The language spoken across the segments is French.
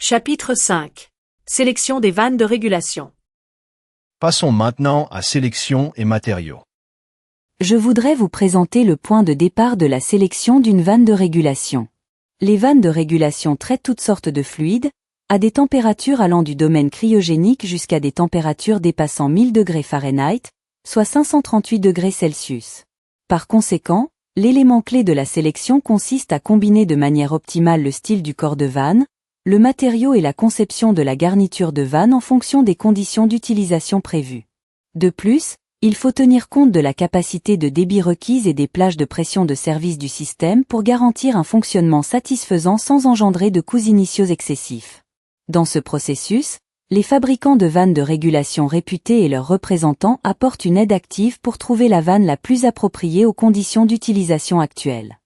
Chapitre 5. Sélection des vannes de régulation. Passons maintenant à sélection et matériaux. Je voudrais vous présenter le point de départ de la sélection d'une vanne de régulation. Les vannes de régulation traitent toutes sortes de fluides, à des températures allant du domaine cryogénique jusqu'à des températures dépassant 1000 degrés Fahrenheit, soit 538 degrés Celsius. Par conséquent, l'élément clé de la sélection consiste à combiner de manière optimale le style du corps de vanne, le matériau et la conception de la garniture de vanne en fonction des conditions d'utilisation prévues. De plus, il faut tenir compte de la capacité de débit requise et des plages de pression de service du système pour garantir un fonctionnement satisfaisant sans engendrer de coûts initiaux excessifs. Dans ce processus, les fabricants de vannes de régulation réputés et leurs représentants apportent une aide active pour trouver la vanne la plus appropriée aux conditions d'utilisation actuelles.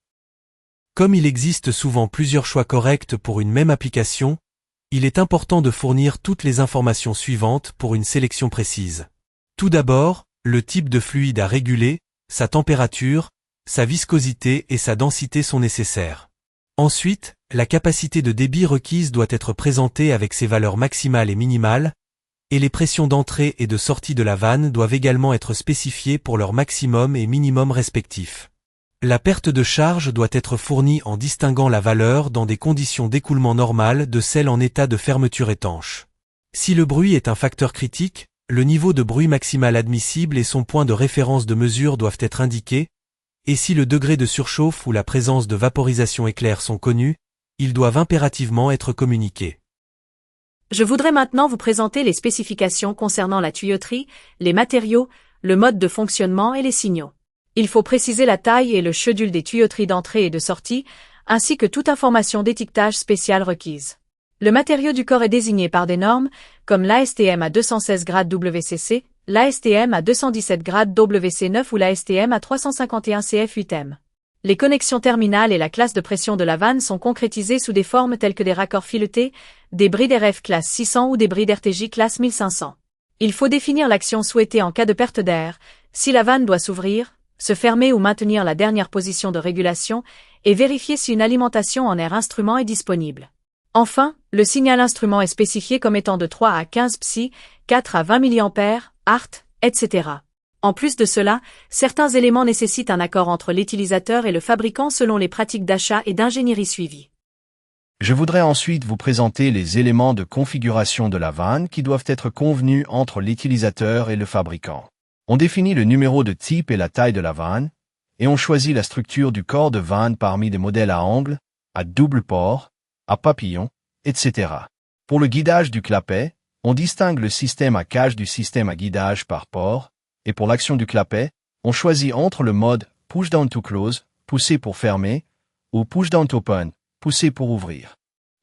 Comme il existe souvent plusieurs choix corrects pour une même application, il est important de fournir toutes les informations suivantes pour une sélection précise. Tout d'abord, le type de fluide à réguler, sa température, sa viscosité et sa densité sont nécessaires. Ensuite, la capacité de débit requise doit être présentée avec ses valeurs maximales et minimales, et les pressions d'entrée et de sortie de la vanne doivent également être spécifiées pour leur maximum et minimum respectifs. La perte de charge doit être fournie en distinguant la valeur dans des conditions d'écoulement normales de celle en état de fermeture étanche. Si le bruit est un facteur critique, le niveau de bruit maximal admissible et son point de référence de mesure doivent être indiqués, et si le degré de surchauffe ou la présence de vaporisation éclair sont connus, ils doivent impérativement être communiqués. Je voudrais maintenant vous présenter les spécifications concernant la tuyauterie, les matériaux, le mode de fonctionnement et les signaux. Il faut préciser la taille et le schedule des tuyauteries d'entrée et de sortie, ainsi que toute information d'étiquetage spéciale requise. Le matériau du corps est désigné par des normes, comme l'ASTM à 216 grades WCC, l'ASTM à 217 grades WC9 ou l'ASTM à 351 CF8M. Les connexions terminales et la classe de pression de la vanne sont concrétisées sous des formes telles que des raccords filetés, des bris RF classe 600 ou des bris RTJ classe 1500. Il faut définir l'action souhaitée en cas de perte d'air, si la vanne doit s'ouvrir, se fermer ou maintenir la dernière position de régulation, et vérifier si une alimentation en air instrument est disponible. Enfin, le signal instrument est spécifié comme étant de 3 à 15 psi, 4 à 20 mA, ART, etc. En plus de cela, certains éléments nécessitent un accord entre l'utilisateur et le fabricant selon les pratiques d'achat et d'ingénierie suivies. Je voudrais ensuite vous présenter les éléments de configuration de la vanne qui doivent être convenus entre l'utilisateur et le fabricant. On définit le numéro de type et la taille de la vanne, et on choisit la structure du corps de vanne parmi des modèles à angle, à double port, à papillon, etc. Pour le guidage du clapet, on distingue le système à cage du système à guidage par port, et pour l'action du clapet, on choisit entre le mode push down to close, pousser pour fermer, ou push down to open, pousser pour ouvrir.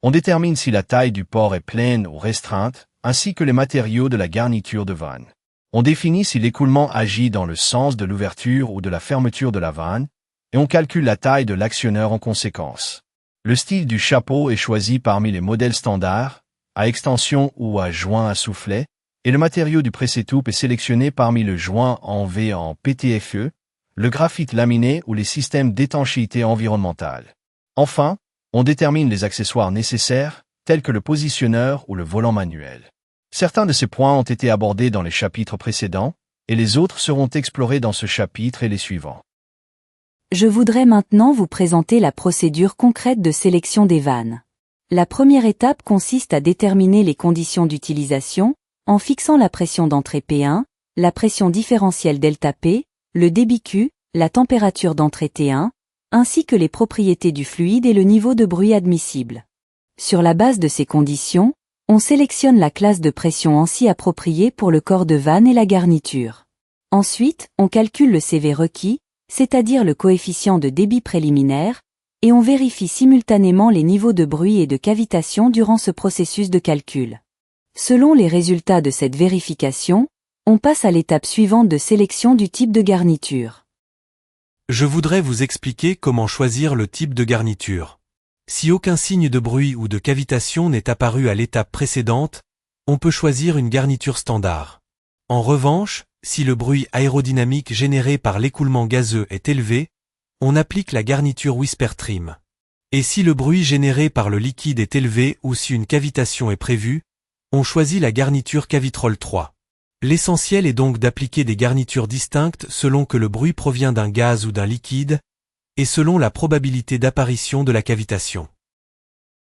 On détermine si la taille du port est pleine ou restreinte, ainsi que les matériaux de la garniture de vanne. On définit si l'écoulement agit dans le sens de l'ouverture ou de la fermeture de la vanne, et on calcule la taille de l'actionneur en conséquence. Le style du chapeau est choisi parmi les modèles standards, à extension ou à joint à soufflet, et le matériau du pressé-toupe est sélectionné parmi le joint en V en PTFE, le graphite laminé ou les systèmes d'étanchéité environnementale. Enfin, on détermine les accessoires nécessaires, tels que le positionneur ou le volant manuel. Certains de ces points ont été abordés dans les chapitres précédents, et les autres seront explorés dans ce chapitre et les suivants. Je voudrais maintenant vous présenter la procédure concrète de sélection des vannes. La première étape consiste à déterminer les conditions d'utilisation, en fixant la pression d'entrée P1, la pression différentielle ΔP, le débit Q, la température d'entrée T1, ainsi que les propriétés du fluide et le niveau de bruit admissible. Sur la base de ces conditions, on sélectionne la classe de pression ANSI appropriée pour le corps de vanne et la garniture. Ensuite, on calcule le CV requis, c'est-à-dire le coefficient de débit préliminaire, et on vérifie simultanément les niveaux de bruit et de cavitation durant ce processus de calcul. Selon les résultats de cette vérification, on passe à l'étape suivante de sélection du type de garniture. Je voudrais vous expliquer comment choisir le type de garniture. Si aucun signe de bruit ou de cavitation n'est apparu à l'étape précédente, on peut choisir une garniture standard. En revanche, si le bruit aérodynamique généré par l'écoulement gazeux est élevé, on applique la garniture Whisper Trim. Et si le bruit généré par le liquide est élevé ou si une cavitation est prévue, on choisit la garniture Cavitrol 3. L'essentiel est donc d'appliquer des garnitures distinctes selon que le bruit provient d'un gaz ou d'un liquide, et selon la probabilité d'apparition de la cavitation.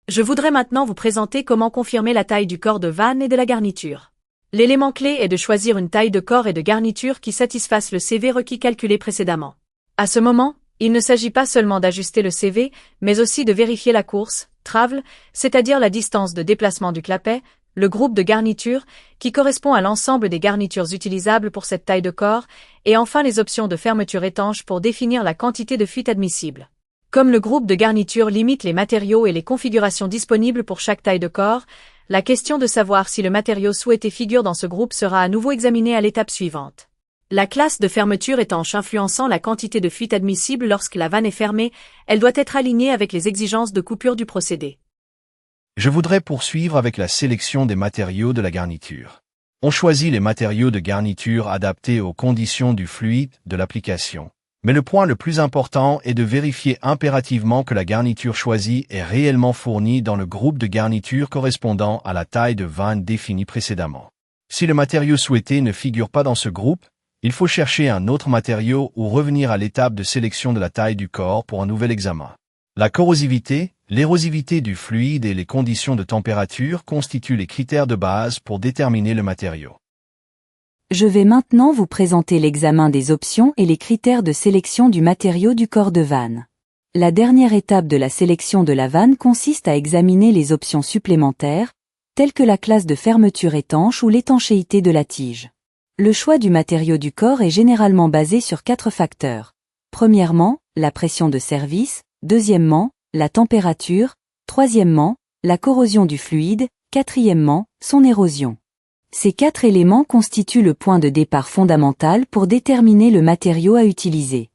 Je voudrais maintenant vous présenter comment confirmer la taille du corps de vanne et de la garniture. L'élément clé est de choisir une taille de corps et de garniture qui satisfasse le CV requis calculé précédemment. À ce moment, il ne s'agit pas seulement d'ajuster le CV, mais aussi de vérifier la course, travel, c'est-à-dire la distance de déplacement du clapet, le groupe de garniture, qui correspond à l'ensemble des garnitures utilisables pour cette taille de corps, et enfin les options de fermeture étanche pour définir la quantité de fuite admissible. Comme le groupe de garniture limite les matériaux et les configurations disponibles pour chaque taille de corps, la question de savoir si le matériau souhaité figure dans ce groupe sera à nouveau examinée à l'étape suivante. La classe de fermeture étanche influençant la quantité de fuite admissible lorsque la vanne est fermée, elle doit être alignée avec les exigences de coupure du procédé. Je voudrais poursuivre avec la sélection des matériaux de la garniture. On choisit les matériaux de garniture adaptés aux conditions du fluide de l'application. Mais le point le plus important est de vérifier impérativement que la garniture choisie est réellement fournie dans le groupe de garniture correspondant à la taille de vanne définie précédemment. Si le matériau souhaité ne figure pas dans ce groupe, il faut chercher un autre matériau ou revenir à l'étape de sélection de la taille du corps pour un nouvel examen. La corrosivité, l'érosivité du fluide et les conditions de température constituent les critères de base pour déterminer le matériau. Je vais maintenant vous présenter l'examen des options et les critères de sélection du matériau du corps de vanne. La dernière étape de la sélection de la vanne consiste à examiner les options supplémentaires, telles que la classe de fermeture étanche ou l'étanchéité de la tige. Le choix du matériau du corps est généralement basé sur 4 facteurs. Premièrement, la pression de service, deuxièmement, la température, troisièmement, la corrosion du fluide, quatrièmement, son érosion. Ces 4 éléments constituent le point de départ fondamental pour déterminer le matériau à utiliser.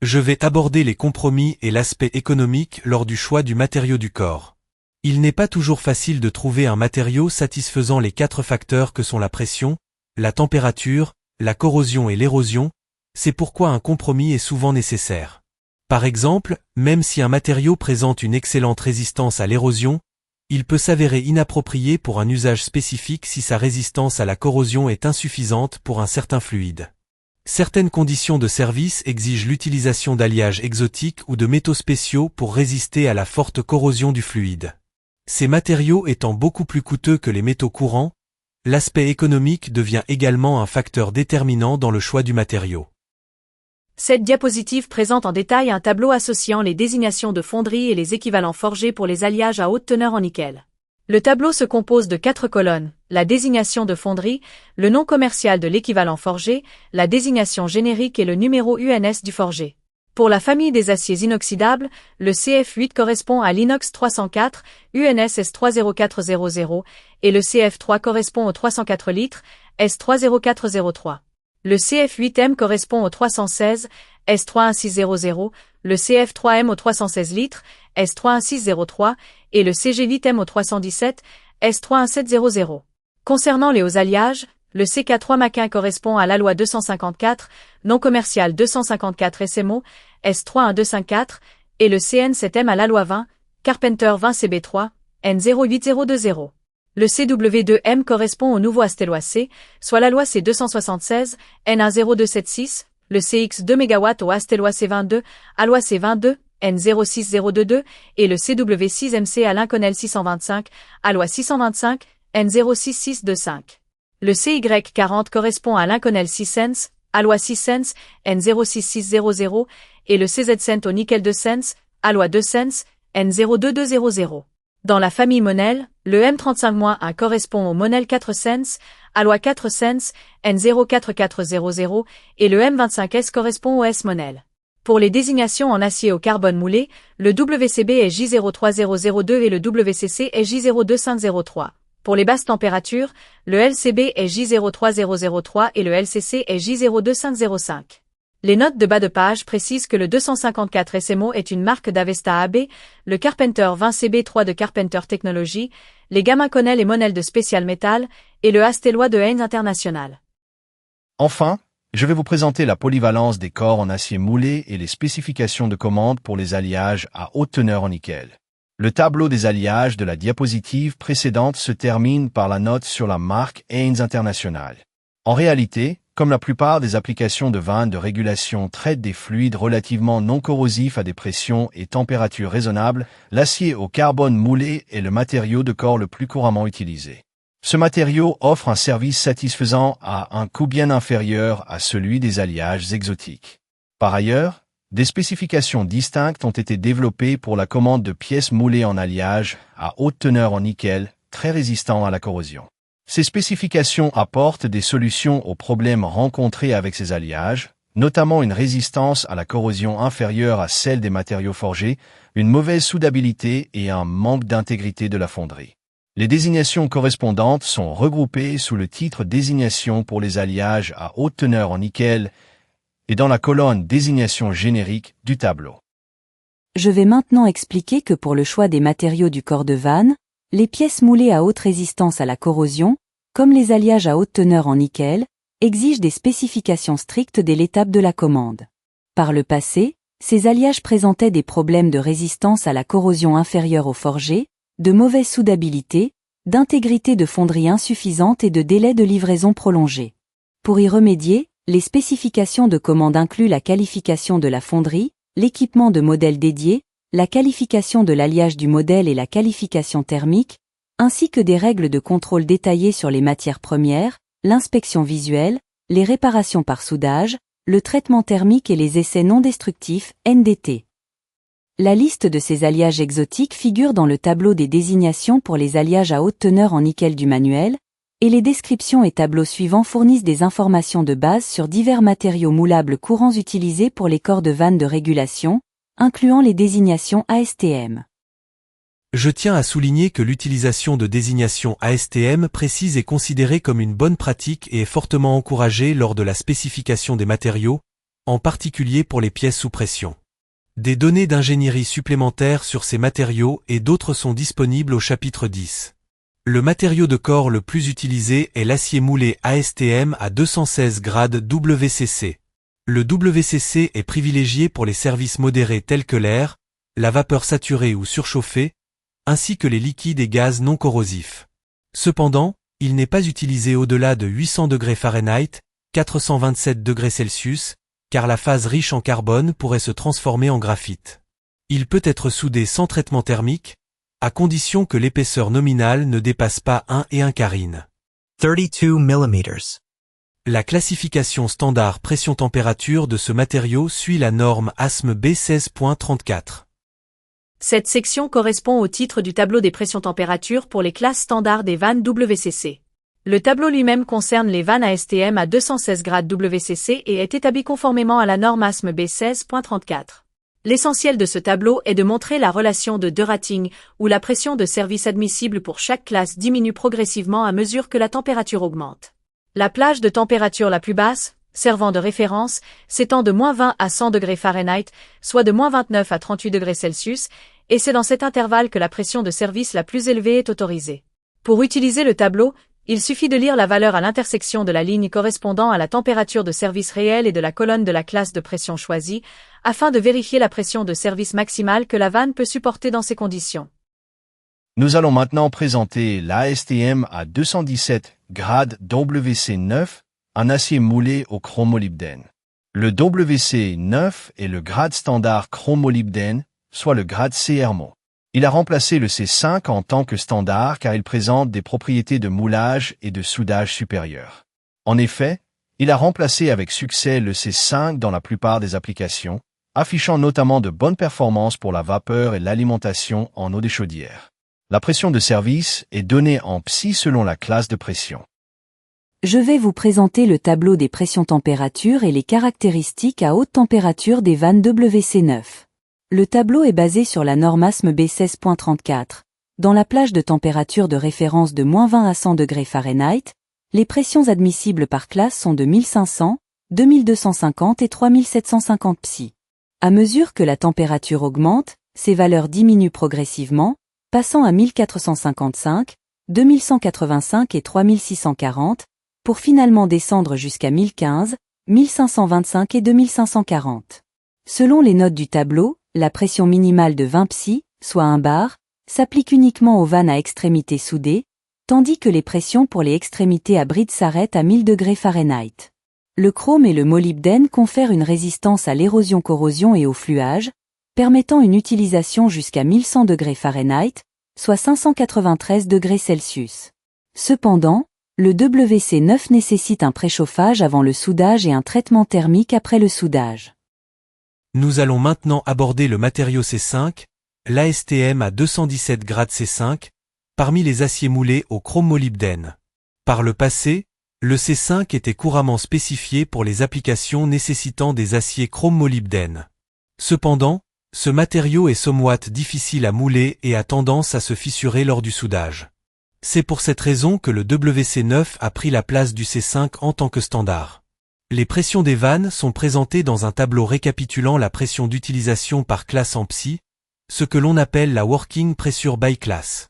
Je vais aborder les compromis et l'aspect économique lors du choix du matériau du corps. Il n'est pas toujours facile de trouver un matériau satisfaisant les 4 facteurs que sont la pression, la température, la corrosion et l'érosion, c'est pourquoi un compromis est souvent nécessaire. Par exemple, même si un matériau présente une excellente résistance à l'érosion, il peut s'avérer inapproprié pour un usage spécifique si sa résistance à la corrosion est insuffisante pour un certain fluide. Certaines conditions de service exigent l'utilisation d'alliages exotiques ou de métaux spéciaux pour résister à la forte corrosion du fluide. Ces matériaux étant beaucoup plus coûteux que les métaux courants, l'aspect économique devient également un facteur déterminant dans le choix du matériau. Cette diapositive présente en détail un tableau associant les désignations de fonderie et les équivalents forgés pour les alliages à haute teneur en nickel. Le tableau se compose de 4 colonnes, la désignation de fonderie, le nom commercial de l'équivalent forgé, la désignation générique et le numéro UNS du forgé. Pour la famille des aciers inoxydables, le CF8 correspond à l'inox 304, UNS S30400, et le CF3 correspond au 304 litres, S30403. Le CF8M correspond au 316, S31600, le CF3M au 316 litres, S31603, et le CG8M au 317, S31700. Concernant les hauts alliages, le CK3 Maquin correspond à l'Alloy 254, non commercial 254 SMO, S31254, et le CN7M à l'Alloy 20, Carpenter 20 CB3, N08020. Le CW2M correspond au nouveau Astellois C, soit l'Alloy C276, N10276, le CX2 MW au Astellois C22, Alloy C22, N06022, et le CW6MC à l'Inconel 625, Alloy 625, N06625. Le CY40 correspond à l'Inconel 6sense, Alloy 6sense, N06600, et le CZ-Cent au Nickel 2sense, Alloy 2sense, N02200. Dans la famille Monel, le M35-1 correspond au Monel 4 Sense, Alloy 4 Sense, N04400, et le M25S correspond au S-Monel. Pour les désignations en acier au carbone moulé, le WCB est J03002 et le WCC est J02503. Pour les basses températures, le LCB est J03003 et le LCC est J02505. Les notes de bas de page précisent que le 254 SMO est une marque d'Avesta AB, le Carpenter 20 CB3 de Carpenter Technology, les gamins Connell et Monel de Special Metal, et le Astellois de Haynes International. Enfin, Je vais vous présenter la polyvalence des corps en acier moulé et les spécifications de commande pour les alliages à haute teneur en nickel. Le tableau des alliages de la diapositive précédente se termine par la note sur la marque Haynes International. En réalité, comme la plupart des applications de vannes de régulation traitent des fluides relativement non corrosifs à des pressions et températures raisonnables, l'acier au carbone moulé est le matériau de corps le plus couramment utilisé. Ce matériau offre un service satisfaisant à un coût bien inférieur à celui des alliages exotiques. Par ailleurs, des spécifications distinctes ont été développées pour la commande de pièces moulées en alliage à haute teneur en nickel, très résistant à la corrosion. Ces spécifications apportent des solutions aux problèmes rencontrés avec ces alliages, notamment une résistance à la corrosion inférieure à celle des matériaux forgés, une mauvaise soudabilité et un manque d'intégrité de la fonderie. Les désignations correspondantes sont regroupées sous le titre Désignation pour les alliages à haute teneur en nickel et dans la colonne Désignation générique du tableau. Je vais maintenant expliquer que pour le choix des matériaux du corps de vanne, les pièces moulées à haute résistance à la corrosion, comme les alliages à haute teneur en nickel, exigent des spécifications strictes dès l'étape de la commande. Par le passé, ces alliages présentaient des problèmes de résistance à la corrosion inférieure au forgé, de mauvaise soudabilité, d'intégrité de fonderie insuffisante et de délai de livraison prolongé. Pour y remédier, les spécifications de commande incluent la qualification de la fonderie, l'équipement de modèles dédiés, la qualification de l'alliage du modèle et la qualification thermique, ainsi que des règles de contrôle détaillées sur les matières premières, l'inspection visuelle, les réparations par soudage, le traitement thermique et les essais non destructifs, NDT. La liste de ces alliages exotiques figure dans le tableau des désignations pour les alliages à haute teneur en nickel du manuel, et les descriptions et tableaux suivants fournissent des informations de base sur divers matériaux moulables courants utilisés pour les corps de vannes de régulation, incluant les désignations ASTM. Je tiens à souligner que l'utilisation de désignations ASTM précises est considérée comme une bonne pratique et est fortement encouragée lors de la spécification des matériaux, en particulier pour les pièces sous pression. Des données d'ingénierie supplémentaires sur ces matériaux et d'autres sont disponibles au chapitre 10. Le matériau de corps le plus utilisé est l'acier moulé ASTM à 216 grades WCC. Le WCC est privilégié pour les services modérés tels que l'air, la vapeur saturée ou surchauffée, ainsi que les liquides et gaz non corrosifs. Cependant, il n'est pas utilisé au-delà de 800 degrés Fahrenheit, 427 degrés Celsius, car la phase riche en carbone pourrait se transformer en graphite. Il peut être soudé sans traitement thermique, à condition que l'épaisseur nominale ne dépasse pas 1 carine. 32 mm. La classification standard pression-température de ce matériau suit la norme ASME B16.34. Cette section correspond au titre du tableau des pressions-températures pour les classes standards des vannes WCC. Le tableau lui-même concerne les vannes ASTM à 216 grades WCC et est établi conformément à la norme ASME B16.34. L'essentiel de ce tableau est de montrer la relation de rating, où la pression de service admissible pour chaque classe diminue progressivement à mesure que la température augmente. La plage de température la plus basse, servant de référence, s'étend de -20 à 100 degrés Fahrenheit, soit de -29 à 38 degrés Celsius, et c'est dans cet intervalle que la pression de service la plus élevée est autorisée. Pour utiliser le tableau, il suffit de lire la valeur à l'intersection de la ligne correspondant à la température de service réelle et de la colonne de la classe de pression choisie, afin de vérifier la pression de service maximale que la vanne peut supporter dans ces conditions. Nous allons maintenant présenter l'ASTM à 217 grades WC9, un acier moulé au chromolybdène. Le WC9 est le grade standard chromolybdène, soit le grade CRMO. Il a remplacé le C5 en tant que standard car il présente des propriétés de moulage et de soudage supérieures. En effet, il a remplacé avec succès le C5 dans la plupart des applications, affichant notamment de bonnes performances pour la vapeur et l'alimentation en eau des chaudières. La pression de service est donnée en psi selon la classe de pression. Je vais vous présenter le tableau des pressions-températures et les caractéristiques à haute température des vannes WC9. Le tableau est basé sur la norme ASME B16.34. Dans la plage de température de référence de -20 à 100 degrés Fahrenheit, les pressions admissibles par classe sont de 1500, 2250 et 3750 psi. À mesure que la température augmente, ces valeurs diminuent progressivement, passant à 1455, 2185 et 3640, pour finalement descendre jusqu'à 1015, 1525 et 2540. Selon les notes du tableau, la pression minimale de 20 psi, soit 1 bar, s'applique uniquement aux vannes à extrémités soudées, tandis que les pressions pour les extrémités à bride s'arrêtent à 1000 degrés Fahrenheit. Le chrome et le molybdène confèrent une résistance à l'érosion-corrosion et au fluage, permettant une utilisation jusqu'à 1100 degrés Fahrenheit, soit 593 degrés Celsius. Cependant, le WC9 nécessite un préchauffage avant le soudage et un traitement thermique après le soudage. Nous allons maintenant aborder le matériau C5, l'ASTM à 217 grades C5, parmi les aciers moulés au chrome-molybdène. Par le passé, le C5 était couramment spécifié pour les applications nécessitant des aciers chrome-molybdène. Cependant, ce matériau est somewhat difficile à mouler et a tendance à se fissurer lors du soudage. C'est pour cette raison que le WC9 a pris la place du C5 en tant que standard. Les pressions des vannes sont présentées dans un tableau récapitulant la pression d'utilisation par classe en psi, ce que l'on appelle la Working Pressure by Class.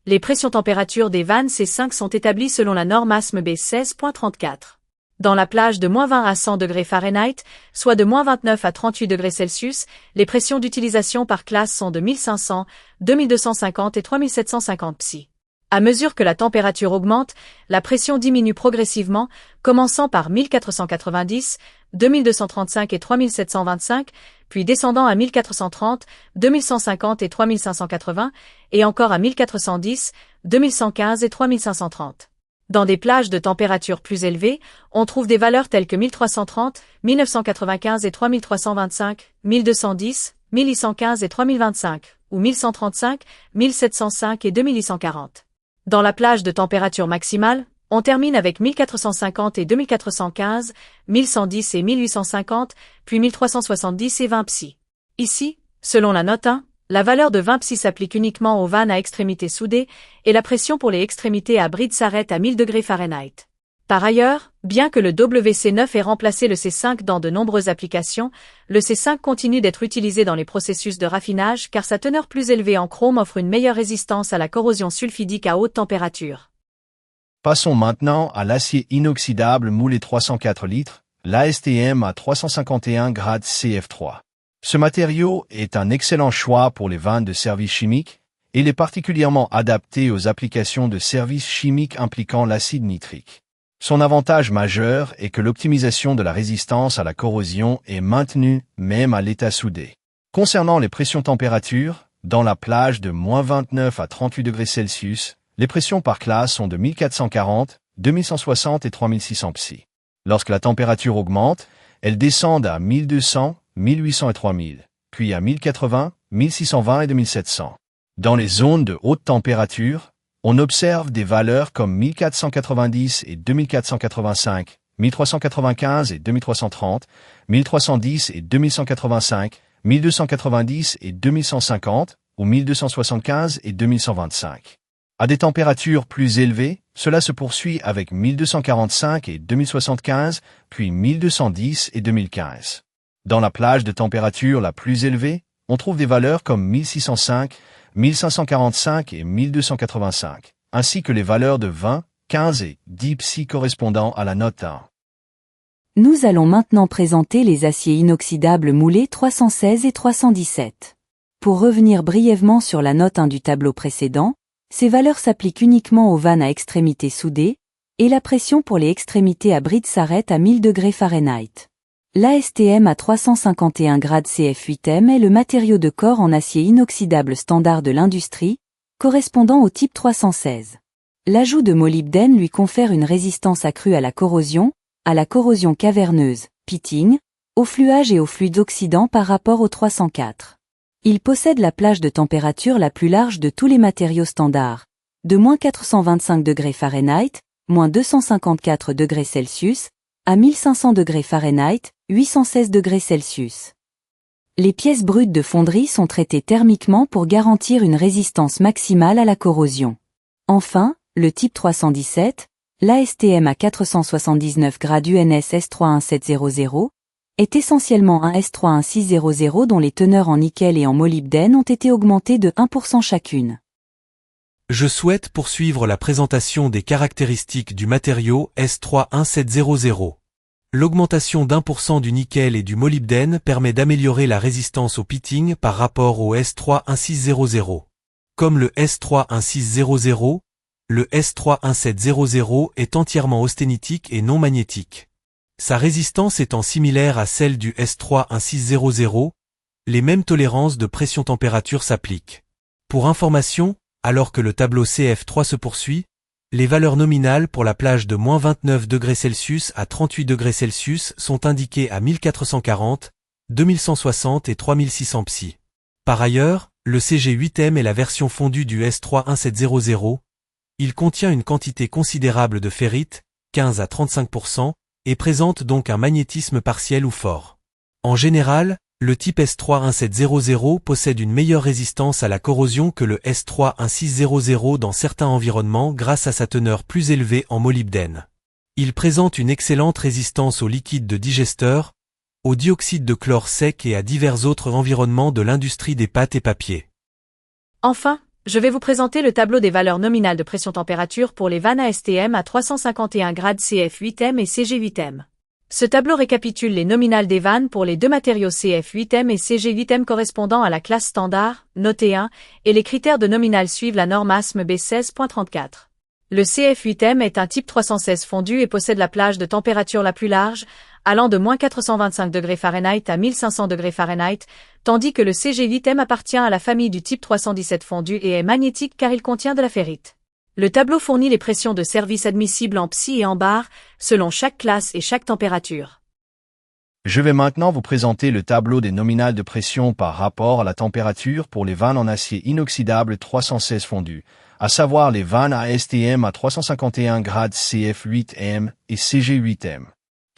Les pressions-températures des vannes C5 sont établies selon la norme ASME B16.34. Dans la plage de -20 à 100 degrés Fahrenheit, soit de -29 à 38 degrés Celsius, les pressions d'utilisation par classe sont de 1500, 2250 et 3750 psi. À mesure que la température augmente, la pression diminue progressivement, commençant par 1490, 2235 et 3725, puis descendant à 1430, 2150 et 3580, et encore à 1410, 2115 et 3530. Dans des plages de température plus élevées, on trouve des valeurs telles que 1330, 1995 et 3325, 1210, 1815 et 3025, ou 1135, 1705 et 2840. Dans la plage de température maximale, on termine avec 1450 et 2415, 1110 et 1850, puis 1370 et 20 psi. Ici, selon la note 1, la valeur de 20 psi s'applique uniquement aux vannes à extrémités soudées et la pression pour les extrémités à bride s'arrête à 1000 degrés Fahrenheit. Par ailleurs, bien que le WC9 ait remplacé le C5 dans de nombreuses applications, le C5 continue d'être utilisé dans les processus de raffinage car sa teneur plus élevée en chrome offre une meilleure résistance à la corrosion sulfidique à haute température. Passons maintenant à l'acier inoxydable moulé 304 litres, l'ASTM à 351 grades CF3. Ce matériau est un excellent choix pour les vannes de service chimique et il est particulièrement adapté aux applications de services chimiques impliquant l'acide nitrique. Son avantage majeur est que l'optimisation de la résistance à la corrosion est maintenue même à l'état soudé. Concernant les pressions-températures, dans la plage de -29 à 38 degrés Celsius, les pressions par classe sont de 1440, 2160 et 3600 psi. Lorsque la température augmente, elles descendent à 1200, 1800 et 3000, puis à 1080, 1620 et 2700. Dans les zones de haute température, on observe des valeurs comme 1490 et 2485, 1395 et 2330, 1310 et 2185, 1290 et 2150 ou 1275 et 2125. À des températures plus élevées, cela se poursuit avec 1245 et 2075, puis 1210 et 2015. Dans la plage de température la plus élevée, on trouve des valeurs comme 1605, 1545 et 1285, ainsi que les valeurs de 20, 15 et 10 psi correspondant à la note 1. Nous allons maintenant présenter les aciers inoxydables moulés 316 et 317. Pour revenir brièvement sur la note 1 du tableau précédent, ces valeurs s'appliquent uniquement aux vannes à extrémités soudées, et la pression pour les extrémités à bride s'arrête à 1000 degrés Fahrenheit. L'ASTM à 351 grades CF8M est le matériau de corps en acier inoxydable standard de l'industrie, correspondant au type 316. L'ajout de molybdène lui confère une résistance accrue à la corrosion caverneuse, pitting, au fluage et aux fluides oxydants par rapport au 304. Il possède la plage de température la plus large de tous les matériaux standards, de -425 degrés Fahrenheit, -254 degrés Celsius, à 1500 degrés Fahrenheit, 816 degrés Celsius. Les pièces brutes de fonderie sont traitées thermiquement pour garantir une résistance maximale à la corrosion. Enfin, le type 317, l'ASTM à 479 grades UNS S31700, est essentiellement un S31600 dont les teneurs en nickel et en molybdène ont été augmentées de 1% chacune. Je souhaite poursuivre la présentation des caractéristiques du matériau S31700. L'augmentation d'1% du nickel et du molybdène permet d'améliorer la résistance au pitting par rapport au S3-1600. Comme le S3-1600, le S3-1700 est entièrement austénitique et non magnétique. Sa résistance étant similaire à celle du S3-1600, les mêmes tolérances de pression-température s'appliquent. Pour information, alors que le tableau CF3 se poursuit, les valeurs nominales pour la plage de -29°C à 38°C sont indiquées à 1440, 2160 et 3600 psi. Par ailleurs, le CG8M est la version fondue du S3-1700. Il contient une quantité considérable de ferrite, 15 à 35%, et présente donc un magnétisme partiel ou fort. En général, le type S3-1700 possède une meilleure résistance à la corrosion que le S3-1600 dans certains environnements grâce à sa teneur plus élevée en molybdène. Il présente une excellente résistance aux liquides de digesteur, au dioxyde de chlore sec et à divers autres environnements de l'industrie des pâtes et papiers. Enfin, je vais vous présenter le tableau des valeurs nominales de pression-température pour les vannes ASTM à 351 grades CF8M et CG8M. Ce tableau récapitule les nominales des vannes pour les deux matériaux CF8M et CG8M correspondant à la classe standard, notée 1, et les critères de nominales suivent la norme ASME B16.34. Le CF8M est un type 316 fondu et possède la plage de température la plus large, allant de -425 Fahrenheit à 1500 Fahrenheit, tandis que le CG8M appartient à la famille du type 317 fondu et est magnétique car il contient de la ferrite. Le tableau fournit les pressions de service admissibles en psi et en bar, selon chaque classe et chaque température. Je vais maintenant vous présenter le tableau des nominales de pression par rapport à la température pour les vannes en acier inoxydable 316 fondu, à savoir les vannes ASTM à 351 grades CF8M et CG8M.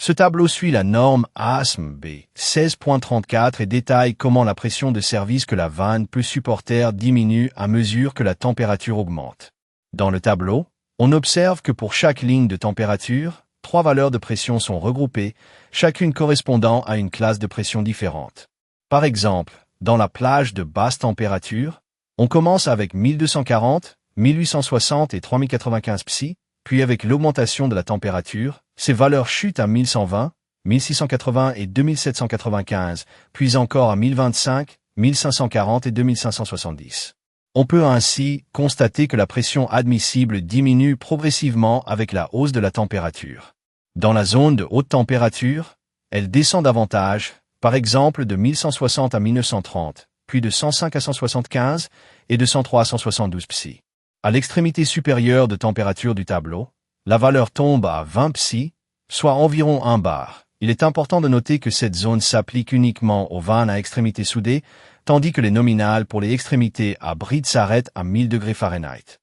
Ce tableau suit la norme ASME B16.34 et détaille comment la pression de service que la vanne peut supporter diminue à mesure que la température augmente. Dans le tableau, on observe que pour chaque ligne de température, 3 valeurs de pression sont regroupées, chacune correspondant à une classe de pression différente. Par exemple, dans la plage de basse température, on commence avec 1240, 1860 et 3095 psi, puis avec l'augmentation de la température, ces valeurs chutent à 1120, 1680 et 2795, puis encore à 1025, 1540 et 2570. On peut ainsi constater que la pression admissible diminue progressivement avec la hausse de la température. Dans la zone de haute température, elle descend davantage, par exemple de 1160 à 1930, puis de 105 à 175 et de 103 à 172 psi. À l'extrémité supérieure de température du tableau, la valeur tombe à 20 psi, soit environ 1 bar. Il est important de noter que cette zone s'applique uniquement aux vannes à extrémité soudée, tandis que les nominales pour les extrémités à bride s'arrêtent à 1000 Fahrenheit.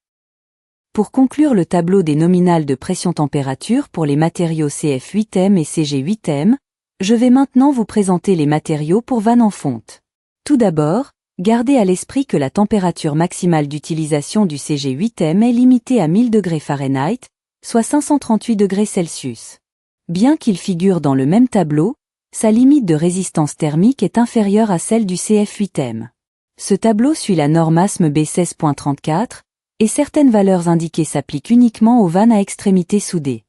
Pour conclure le tableau des nominales de pression-température pour les matériaux CF8M et CG8M, je vais maintenant vous présenter les matériaux pour vannes en fonte. Tout d'abord, gardez à l'esprit que la température maximale d'utilisation du CG8M est limitée à 1000 Fahrenheit, soit 538°C. Bien qu'il figure dans le même tableau, sa limite de résistance thermique est inférieure à celle du CF8M. Ce tableau suit la norme ASME B16.34, et certaines valeurs indiquées s'appliquent uniquement aux vannes à extrémité soudée.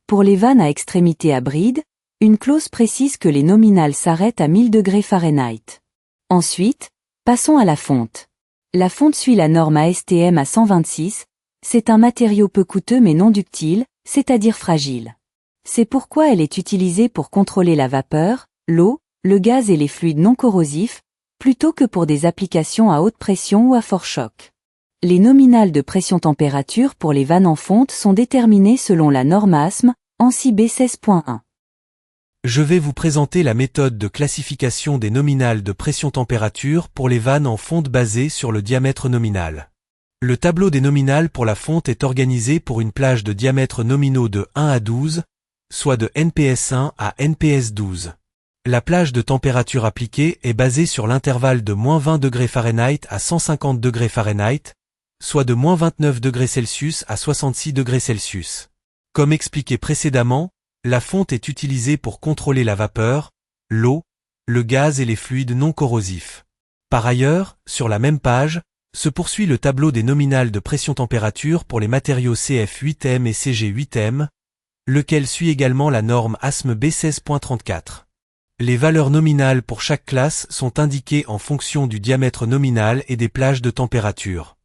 Pour les vannes à extrémité à bride, une clause précise que les nominales s'arrêtent à 1000 Fahrenheit. Ensuite, passons à la fonte. La fonte suit la norme ASTM à 126, c'est un matériau peu coûteux mais non ductile, c'est-à-dire fragile. C'est pourquoi elle est utilisée pour contrôler la vapeur, l'eau, le gaz et les fluides non corrosifs, plutôt que pour des applications à haute pression ou à fort choc. Les nominales de pression-température pour les vannes en fonte sont déterminées selon la norme ASME, ANSI B16.1. Je vais vous présenter la méthode de classification des nominales de pression-température pour les vannes en fonte basée sur le diamètre nominal. Le tableau des nominales pour la fonte est organisé pour une plage de diamètres nominaux de 1 à 12, soit de NPS1 à NPS12. La plage de température appliquée est basée sur l'intervalle de -20 Fahrenheit à 150 Fahrenheit, soit de -29°C à 66°C. Comme expliqué précédemment, la fonte est utilisée pour contrôler la vapeur, l'eau, le gaz et les fluides non corrosifs. Par ailleurs, sur la même page, se poursuit le tableau des nominales de pression-température pour les matériaux CF8M et CG8M, lequel suit également la norme ASME B16.34. Les valeurs nominales pour chaque classe sont indiquées en fonction du diamètre nominal et des plages de température.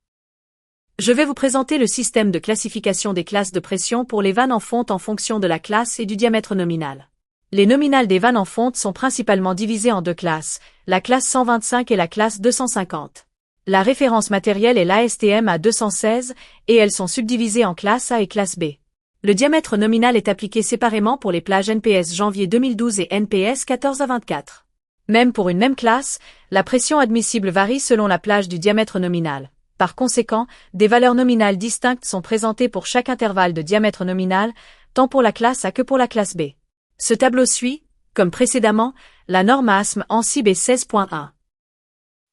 Je vais vous présenter le système de classification des classes de pression pour les vannes en fonte en fonction de la classe et du diamètre nominal. Les nominales des vannes en fonte sont principalement divisées en deux classes, la classe 125 et la classe 250. La référence matérielle est l'ASTM A216 et elles sont subdivisées en classe A et classe B. Le diamètre nominal est appliqué séparément pour les plages NPS janvier 2012 et NPS 14 à 24. Même pour une même classe, la pression admissible varie selon la plage du diamètre nominal. Par conséquent, des valeurs nominales distinctes sont présentées pour chaque intervalle de diamètre nominal, tant pour la classe A que pour la classe B. Ce tableau suit, comme précédemment, la norme ASME ANSI B16.1.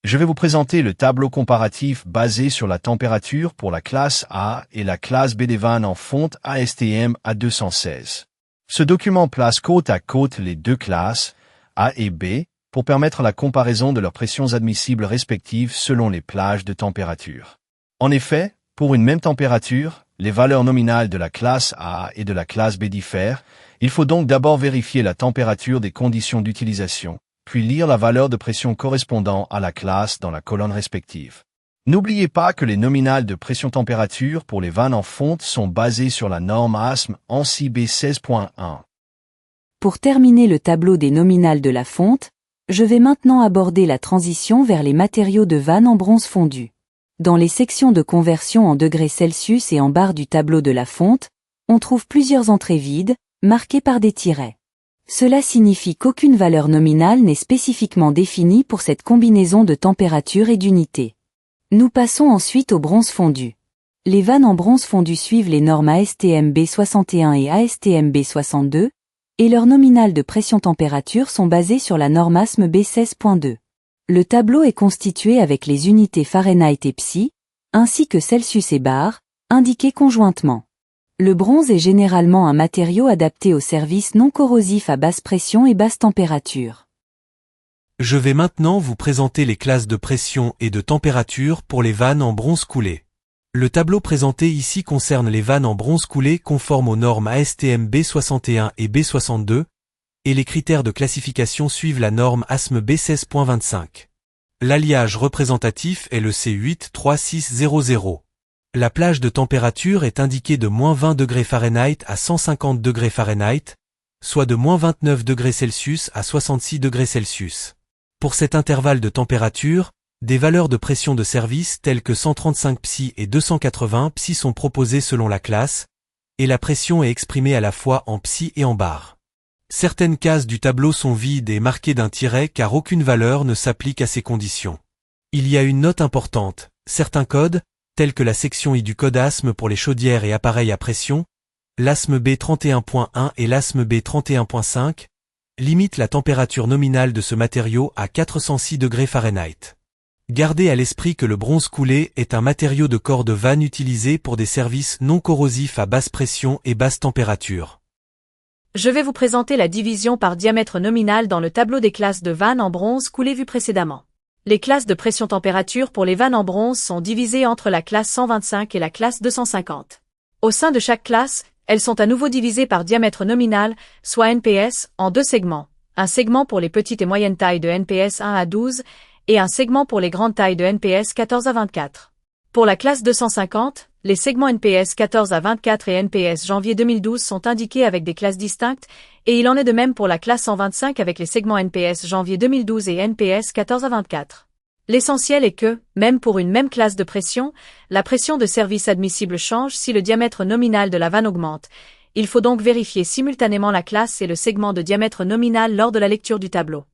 Je vais vous présenter le tableau comparatif basé sur la température pour la classe A et la classe B des vannes en fonte ASTM A216. Ce document place côte à côte les deux classes, A et B, pour permettre la comparaison de leurs pressions admissibles respectives selon les plages de température. En effet, pour une même température, les valeurs nominales de la classe A et de la classe B diffèrent, il faut donc d'abord vérifier la température des conditions d'utilisation, puis lire la valeur de pression correspondant à la classe dans la colonne respective. N'oubliez pas que les nominales de pression-température pour les vannes en fonte sont basées sur la norme ASME ANSI B16.1. Pour terminer le tableau des nominales de la fonte, je vais maintenant aborder la transition vers les matériaux de vannes en bronze fondu. Dans les sections de conversion en degrés Celsius et en barre du tableau de la fonte, on trouve plusieurs entrées vides, marquées par des tirets. Cela signifie qu'aucune valeur nominale n'est spécifiquement définie pour cette combinaison de température et d'unité. Nous passons ensuite au bronze fondu. Les vannes en bronze fondu suivent les normes ASTM B61 et ASTM B62, et leurs nominales de pression-température sont basées sur la norme ASME B16.2. Le tableau est constitué avec les unités Fahrenheit et Psi, ainsi que Celsius et bar, indiquées conjointement. Le bronze est généralement un matériau adapté aux services non corrosifs à basse pression et basse température. Je vais maintenant vous présenter les classes de pression et de température pour les vannes en bronze coulé. Le tableau présenté ici concerne les vannes en bronze coulé conformes aux normes ASTM B61 et B62, et les critères de classification suivent la norme ASME B16.25. L'alliage représentatif est le C83600. La plage de température est indiquée de -20 degrés Fahrenheit à 150 degrés Fahrenheit, soit de -29 degrés Celsius à 66 degrés Celsius. Pour cet intervalle de température, des valeurs de pression de service telles que 135 psi et 280 psi sont proposées selon la classe, et la pression est exprimée à la fois en psi et en bar. Certaines cases du tableau sont vides et marquées d'un tiret car aucune valeur ne s'applique à ces conditions. Il y a une note importante, certains codes, tels que la section I du code ASME pour les chaudières et appareils à pression, l'ASME B31.1 et l'ASME B31.5, limitent la température nominale de ce matériau à 406 degrés Fahrenheit. Gardez à l'esprit que le bronze coulé est un matériau de corps de vanne utilisé pour des services non corrosifs à basse pression et basse température. Je vais vous présenter la division par diamètre nominal dans le tableau des classes de vannes en bronze coulé vu précédemment. Les classes de pression-température pour les vannes en bronze sont divisées entre la classe 125 et la classe 250. Au sein de chaque classe, elles sont à nouveau divisées par diamètre nominal, soit NPS, en deux segments. Un segment pour les petites et moyennes tailles de NPS 1 à 12 et un segment pour les grandes tailles de NPS 14 à 24. Pour la classe 250, les segments NPS 14 à 24 et NPS janvier 2012 sont indiqués avec des classes distinctes, et il en est de même pour la classe 125 avec les segments NPS janvier 2012 et NPS 14 à 24. L'essentiel est que, même pour une même classe de pression, la pression de service admissible change si le diamètre nominal de la vanne augmente. Il faut donc vérifier simultanément la classe et le segment de diamètre nominal lors de la lecture du tableau.